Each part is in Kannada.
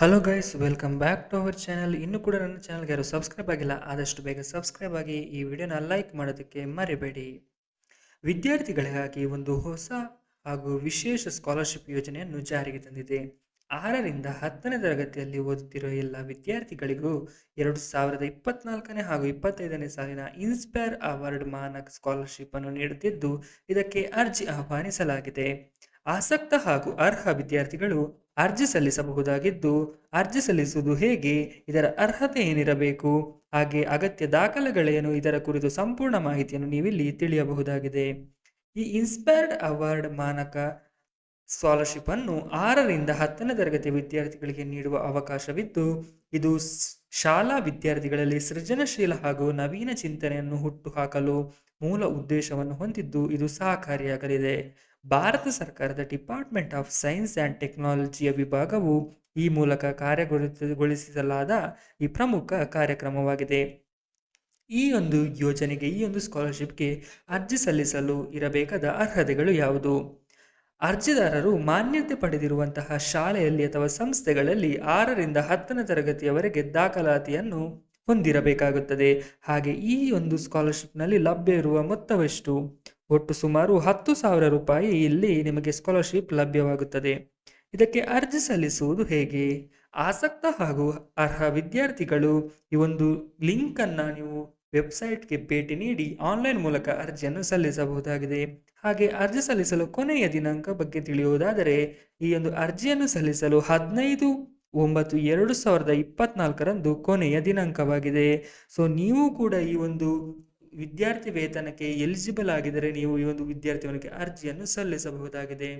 Hello guys, welcome back to our channel. ಇನ್ನೂ ಕೂಡ ನನ್ನ ಚಾನಲ್ಗೆ ಯಾರು ಸಬ್ಸ್ಕ್ರೈಬ್ ಆಗಿಲ್ಲ, ಆದಷ್ಟು ಬೇಗ ಸಬ್ಸ್ಕ್ರೈಬ್ ಆಗಿ ಈ ವಿಡಿಯೋನ ಲೈಕ್ ಮಾಡೋದಕ್ಕೆ ಮರಿಬೇಡಿ. ವಿದ್ಯಾರ್ಥಿಗಳಿಗಾಗಿ ಒಂದು ಹೊಸ ಹಾಗೂ ವಿಶೇಷ ಸ್ಕಾಲರ್ಶಿಪ್ ಯೋಜನೆಯನ್ನು ಜಾರಿಗೆ ತಂದಿದೆ. 6ರಿಂದ 10ನೇ ತರಗತಿಯಲ್ಲಿ ಓದುತ್ತಿರುವ ಎಲ್ಲ ವಿದ್ಯಾರ್ಥಿಗಳಿಗೂ 2024ನೇ ಹಾಗೂ 25ನೇ ಸಾಲಿನ ಇನ್ಸ್ಪೈರ್ ಅವಾರ್ಡ್ ಮಾನಕ್ ಸ್ಕಾಲರ್ಶಿಪ್ ಅನ್ನು ನೀಡುತ್ತಿದ್ದು, ಇದಕ್ಕೆ ಅರ್ಜಿ ಆಹ್ವಾನಿಸಲಾಗಿದೆ. ಆಸಕ್ತ ಹಾಗೂ ಅರ್ಹ ವಿದ್ಯಾರ್ಥಿಗಳು ಅರ್ಜಿ ಸಲ್ಲಿಸಬಹುದಾಗಿದ್ದು, ಅರ್ಜಿ ಸಲ್ಲಿಸುವುದು ಹೇಗೆ, ಇದರ ಅರ್ಹತೆ ಏನಿರಬೇಕು, ಹಾಗೆ ಅಗತ್ಯ ದಾಖಲೆಗಳೇನು, ಇದರ ಕುರಿತು ಸಂಪೂರ್ಣ ಮಾಹಿತಿಯನ್ನು ನೀವಿಲ್ಲಿ ತಿಳಿಯಬಹುದಾಗಿದೆ. ಈ ಇನ್ಸ್ಪೈರ್ಡ್ ಅವಾರ್ಡ್ ಮಾನಕ ಸ್ಕಾಲರ್ಶಿಪ್ ಅನ್ನು 6ರಿಂದ 10ನೇ ತರಗತಿ ವಿದ್ಯಾರ್ಥಿಗಳಿಗೆ ನೀಡುವ ಅವಕಾಶವಿದ್ದು, ಇದು ಶಾಲಾ ವಿದ್ಯಾರ್ಥಿಗಳಲ್ಲಿ ಸೃಜನಶೀಲ ಹಾಗೂ ನವೀನ ಚಿಂತನೆಯನ್ನು ಹುಟ್ಟುಹಾಕಲು ಮೂಲ ಉದ್ದೇಶವನ್ನು ಹೊಂದಿದ್ದು, ಇದು ಸಹಕಾರಿಯಾಗಲಿದೆ. ಭಾರತ ಸರ್ಕಾರದ ಡಿಪಾರ್ಟ್ಮೆಂಟ್ ಆಫ್ ಸೈನ್ಸ್ ಆ್ಯಂಡ್ ಟೆಕ್ನಾಲಜಿಯ ವಿಭಾಗವು ಈ ಮೂಲಕ ಕಾರ್ಯಗತಗೊಳಿಸಲಾದ ಈ ಪ್ರಮುಖ ಕಾರ್ಯಕ್ರಮವಾಗಿದೆ. ಈ ಒಂದು ಯೋಜನೆಗೆ, ಈ ಒಂದು ಸ್ಕಾಲರ್ಶಿಪ್ಗೆ ಅರ್ಜಿ ಸಲ್ಲಿಸಲು ಇರಬೇಕಾದ ಅರ್ಹತೆಗಳು ಯಾವುದು? ಅರ್ಜಿದಾರರು ಮಾನ್ಯತೆ ಪಡೆದಿರುವಂತಹ ಶಾಲೆಯಲ್ಲಿ ಅಥವಾ ಸಂಸ್ಥೆಗಳಲ್ಲಿ 6ರಿಂದ 10ನೇ ತರಗತಿಯವರೆಗೆ ದಾಖಲಾತಿಯನ್ನು ಹೊಂದಿರಬೇಕಾಗುತ್ತದೆ. ಹಾಗೆ ಈ ಒಂದು ಸ್ಕಾಲರ್ಶಿಪ್ನಲ್ಲಿ ಲಭ್ಯ ಇರುವ ಮೊತ್ತವೆಷ್ಟು? ಒಟ್ಟು ಸುಮಾರು 10,000 ರೂಪಾಯಿ ಇಲ್ಲಿ ನಿಮಗೆ ಸ್ಕಾಲರ್ಶಿಪ್ ಲಭ್ಯವಾಗುತ್ತದೆ. ಇದಕ್ಕೆ ಅರ್ಜಿ ಸಲ್ಲಿಸುವುದು ಹೇಗೆ? ಆಸಕ್ತ ಹಾಗೂ ಅರ್ಹ ವಿದ್ಯಾರ್ಥಿಗಳು ಈ ಒಂದು ಲಿಂಕನ್ನು ನೀವು ವೆಬ್ಸೈಟ್ಗೆ ಭೇಟಿ ನೀಡಿ ಆನ್ಲೈನ್ ಮೂಲಕ ಅರ್ಜಿಯನ್ನು ಸಲ್ಲಿಸಬಹುದಾಗಿದೆ. ಹಾಗೆ ಅರ್ಜಿ ಸಲ್ಲಿಸಲು ಕೊನೆಯ ದಿನಾಂಕ ಬಗ್ಗೆ ತಿಳಿಯುವುದಾದರೆ, ಈ ಒಂದು ಅರ್ಜಿಯನ್ನು ಸಲ್ಲಿಸಲು 15/9/2024ರಂದು ಕೊನೆಯ ದಿನಾಂಕವಾಗಿದೆ. ಸೊ ನೀವು ಕೂಡ ಈ ಒಂದು ವಿದ್ಯಾರ್ಥಿ ವೇತನಕ್ಕೆ ಎಲಿಜಿಬಲ್ ಆಗಿದ್ದರೆ ನೀವು ಈ ಒಂದು ವಿದ್ಯಾರ್ಥಿ ವೇತನಕ್ಕೆ ಅರ್ಜಿಯನ್ನು ಸಲ್ಲಿಸಬಹುದಾಗಿದೆ.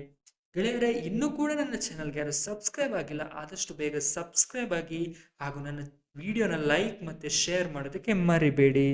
ಗೆಳೆಯರೆ, ಇನ್ನೂ ಕೂಡ ನನ್ನ ಚಾನಲ್ಗೆ ಯಾರು ಸಬ್ಸ್ಕ್ರೈಬ್ ಆಗಿಲ್ಲ, ಆದಷ್ಟು ಬೇಗ ಸಬ್ಸ್ಕ್ರೈಬ್ ಆಗಿ ಹಾಗೂ ನನ್ನ ವಿಡಿಯೋನ ಲೈಕ್ ಮತ್ತು ಶೇರ್ ಮಾಡೋದಕ್ಕೆ ಮರಿಬೇಡಿ.